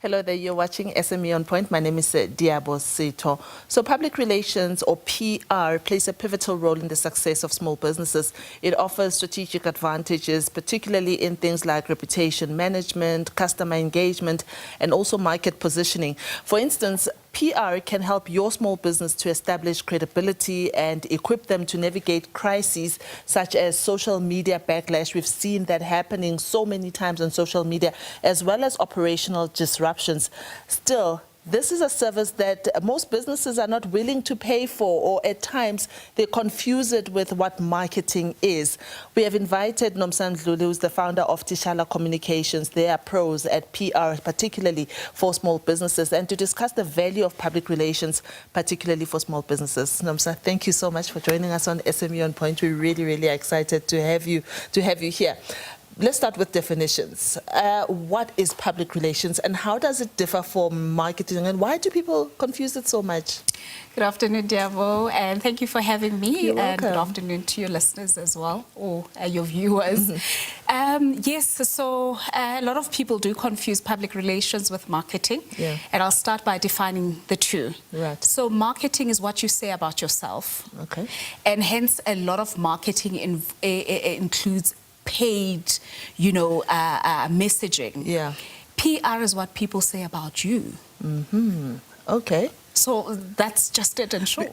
Hello there, you're watching SME on Point. My name is Diabo Sito. So public relations, or PR, plays a pivotal role in the success of small businesses. It offers strategic advantages, particularly in things like reputation management, customer engagement, and also market positioning. For instance, PR can help your small business to establish credibility and equip them to navigate crises such as social media backlash. We've seen that happening so many times on social media, as well as operational disruptions. Still, this is a service that most businesses are not willing to pay for, or at times they confuse it with what marketing is. We have invited Nomsan Dluli, who's the founder of Tishala Communications. They are pros at PR, particularly for small businesses, and to discuss the value of public relations, particularly for small businesses. Nomsa, thank you so much for joining us on SME on Point. We're really excited to have you here. Let's start with definitions. What is public relations and how does it differ from marketing, and why do people confuse it so much? Good afternoon, Diabo, and thank you for having me. You're welcome. And good afternoon to your listeners as well, or your viewers. Yes, so a lot of people do confuse public relations with marketing. Yeah. And I'll start by defining the two. Right. So marketing is what you say about yourself. Okay. And hence a lot of marketing includes paid, messaging. Yeah. PR is what people say about you. Okay. So that's just it in short.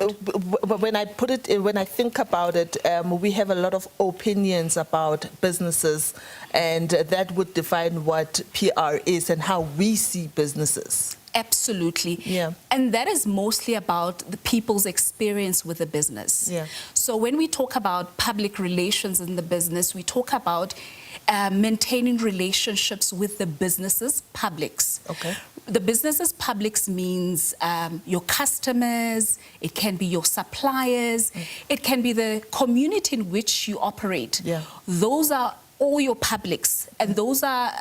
When I think about it, we have a lot of opinions about businesses, and that would define what PR is and how we see businesses. Absolutely. Yeah. And that is mostly about the people's experience with the business. Yeah. So when we talk about public relations in the business, we talk about maintaining relationships with the businesses' publics. Okay. The businesses' publics means your customers, it can be your suppliers, it can be the community in which you operate. Yeah. Those are all your publics, and those are,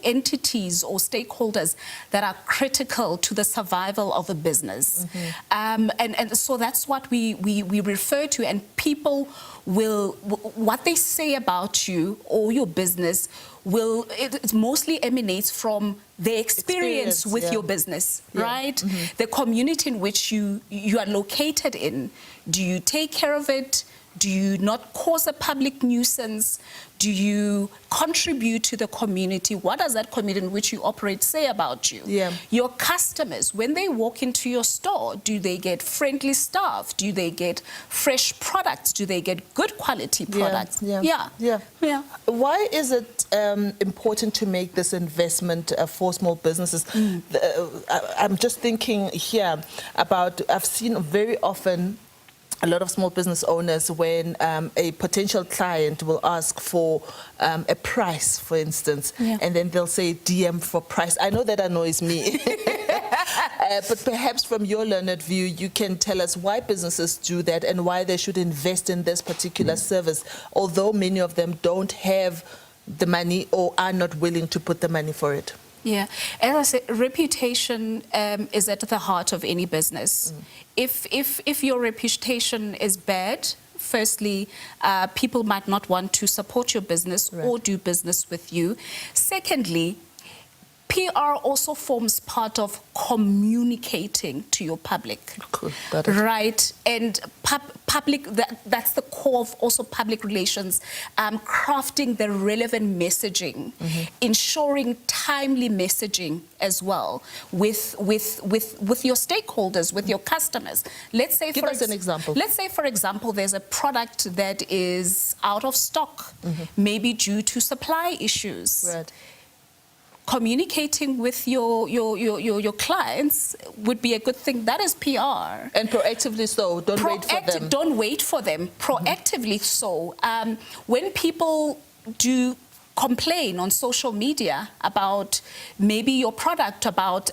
entities or stakeholders that are critical to the survival of a business. And so that's what we refer to, and people will, what they say about you or your business it mostly emanates from their experience with your business, right? The community in which you are located in. Do you take care of it? Do you not cause a public nuisance? Do you contribute to the community? What does that community in which you operate say about you? Yeah. Your customers, when they walk into your store, do they get friendly staff? Do they get fresh products? Do they get good quality products? Yeah. Why is it important to make this investment for small businesses? I'm just thinking here about, I've seen very often a lot of small business owners, when a potential client will ask for a price, for instance, and then they'll say DM for price. I know that annoys me. But perhaps from your learned view, you can tell us why businesses do that and why they should invest in this particular service, although many of them don't have the money or are not willing to put the money for it. Yeah, as I said, reputation is at the heart of any business. If your reputation is bad, firstly, people might not want to support your business or do business with you. Secondly, PR also forms part of communicating to your public, right? And that's the core of also public relations, crafting the relevant messaging, ensuring timely messaging as well with your stakeholders, with your customers. Let's say, give us an example. Let's say, for example, there's a product that is out of stock, maybe due to supply issues. Right. Communicating with your clients would be a good thing. That is PR. And proactively so. Don't wait for them. Don't wait for them. Proactively so. When people do complain on social media about maybe your product, about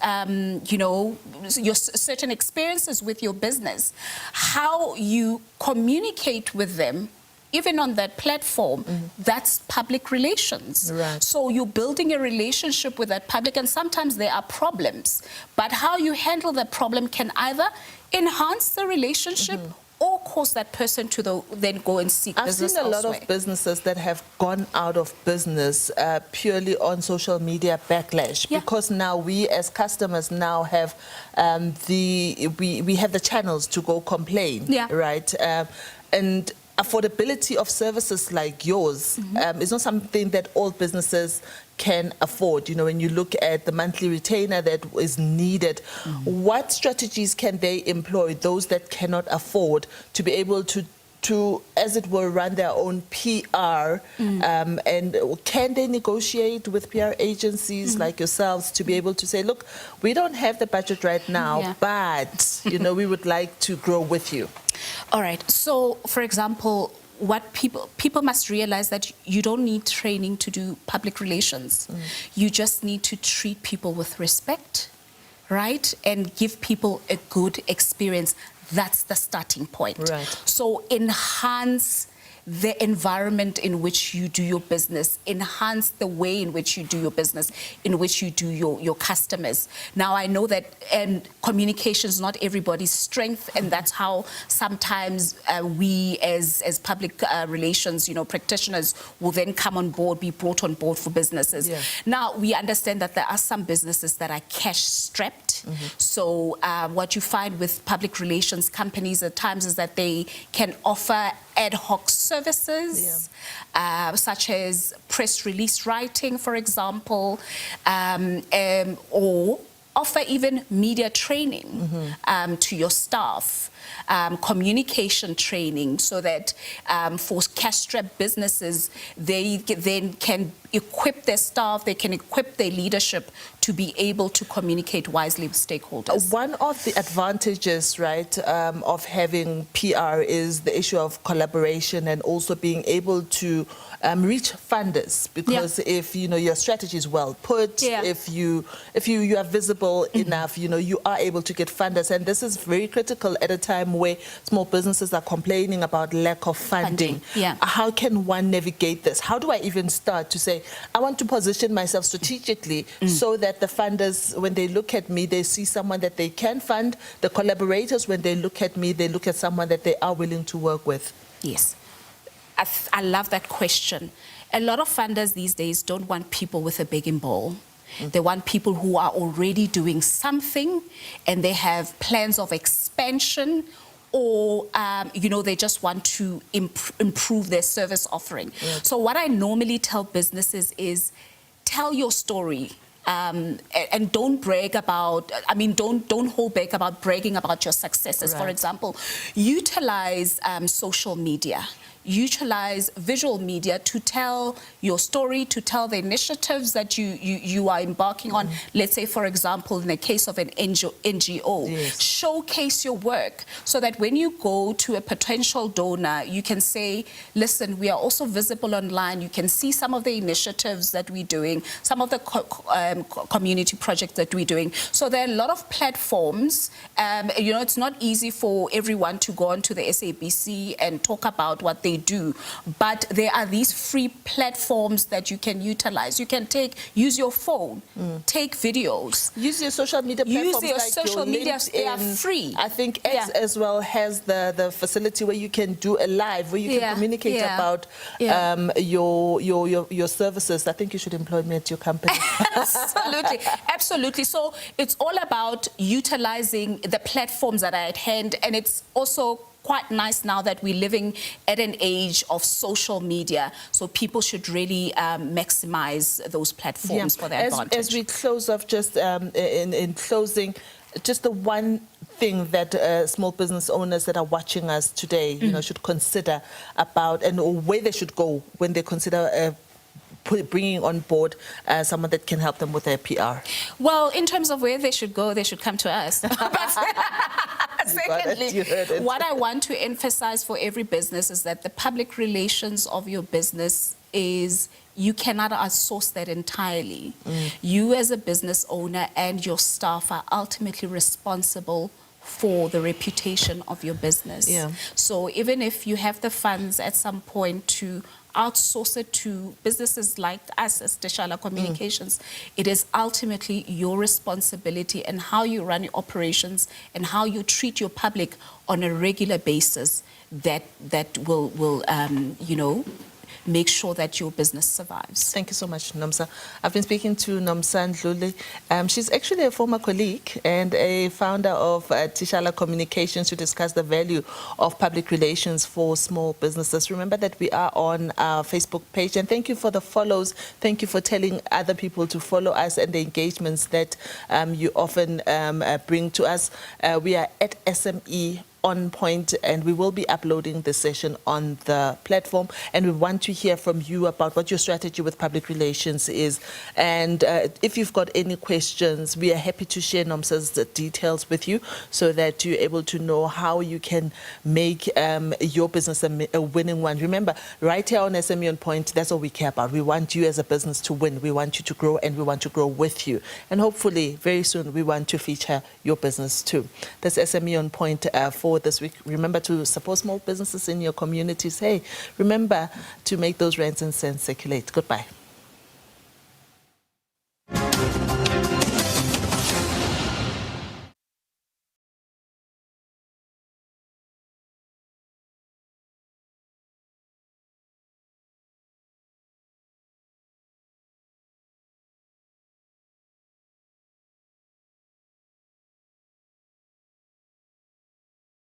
your certain experiences with your business, how you communicate with them, even on that platform, that's public relations. Right. So you're building a relationship with that public, and sometimes there are problems. But how you handle the problem can either enhance the relationship or cause that person to then go and seek I've business seen a lot elsewhere. of businesses that have gone out of business purely on social media backlash, Yeah. because now we as customers now have we have the channels to go complain, Yeah. right? And affordability of services like yours is not something that all businesses can afford. You know, when you look at the monthly retainer that is needed, what strategies can they employ, those that cannot afford, to be able to, as it were, run their own PR? And can they negotiate with PR agencies like yourselves to be able to say, look, we don't have the budget right now, but, you know, we would like to grow with you? All right. So, for example, what people must realize that you don't need training to do public relations. You just need to treat people with respect, right? And give people a good experience. That's the starting point. Right. So enhance the environment in which you do your business, enhance the way in which you do your business, in which you do your customers. Now, I know that communication is not everybody's strength, and that's how sometimes we as public relations, you know, practitioners will then come on board, be brought on board for businesses. Yeah. Now, we understand that there are some businesses that are cash-strapped. So what you find with public relations companies at times is that they can offer ad hoc services, such as press release writing, for example, or offer even media training to your staff, communication training, so that for cash-strapped businesses, they then can equip their staff, they can equip their leadership to be able to communicate wisely with stakeholders. One of the advantages, right, of having PR is the issue of collaboration and also being able to reach funders, because if you know your strategy is well put, if you are visible enough, you know, you are able to get funders, and this is very critical at a time where small businesses are complaining about lack of funding. How can one navigate this? How do I even start to say, I want to position myself strategically so that the funders, when they look at me, they see someone that they can fund. The collaborators, when they look at me, they look at someone that they are willing to work with. Yes. I love that question. A lot of funders these days don't want people with a begging bowl. They want people who are already doing something and they have plans of expansion, or you know, they just want to improve their service offering. So what I normally tell businesses is, tell your story. And don't brag about, I mean, don't hold back about bragging about your successes. For example, utilize social media. Utilize visual media to tell your story, to tell the initiatives that you are embarking on. Let's say, for example, in the case of an NGO, showcase your work so that when you go to a potential donor, you can say, listen, we are also visible online. You can see some of the initiatives that we're doing, some of the community projects that we're doing. So there are a lot of platforms. You know, it's not easy for everyone to go onto the SABC and talk about what they do, but there are these free platforms that you can utilize. You can use your phone, take videos, use your social media platforms. Use your like social media. They are free. I think X as well has the facility where you can do a live, where you can communicate about your services. I think you should employ me at your company. Absolutely, absolutely. So it's all about utilizing the platforms that are at hand, and it's also quite nice now that we're living at an age of social media, so people should really maximize those platforms for their advantage. As we close off, just in closing, just the one thing that small business owners that are watching us today, you know, should consider about, and where they should go when they consider bringing on board someone that can help them with their PR. Well, in terms of where they should go, they should come to us. Secondly, what I want to emphasize for every business is that the public relations of your business is, you cannot outsource that entirely. You as a business owner and your staff are ultimately responsible for the reputation of your business. So even if you have the funds at some point to outsource it to businesses like us as Tishala Communications. It is ultimately your responsibility and how you run your operations and how you treat your public on a regular basis that will you know, make sure that your business survives. Thank you so much, Nomsa. I've been speaking to Nomsa Ndluli. She's actually a former colleague and a founder of Tishala Communications, to discuss the value of public relations for small businesses. Remember that we are on our Facebook page, and thank you for the follows. Thank you for telling other people to follow us and the engagements that you often bring to us. We are at SME on point, and we will be uploading the session on the platform, and we want to hear from you about what your strategy with public relations is. And if you've got any questions, we are happy to share Nomsa's details with you so that you're able to know how you can make your business a winning one. Remember, right here on SME on Point, that's all we care about. We want you as a business to win. We want you to grow, and we want to grow with you. And hopefully very soon we want to feature your business too. That's SME on Point for this week. Remember to support small businesses in your communities. Hey, remember to make those rents and cents circulate. Goodbye.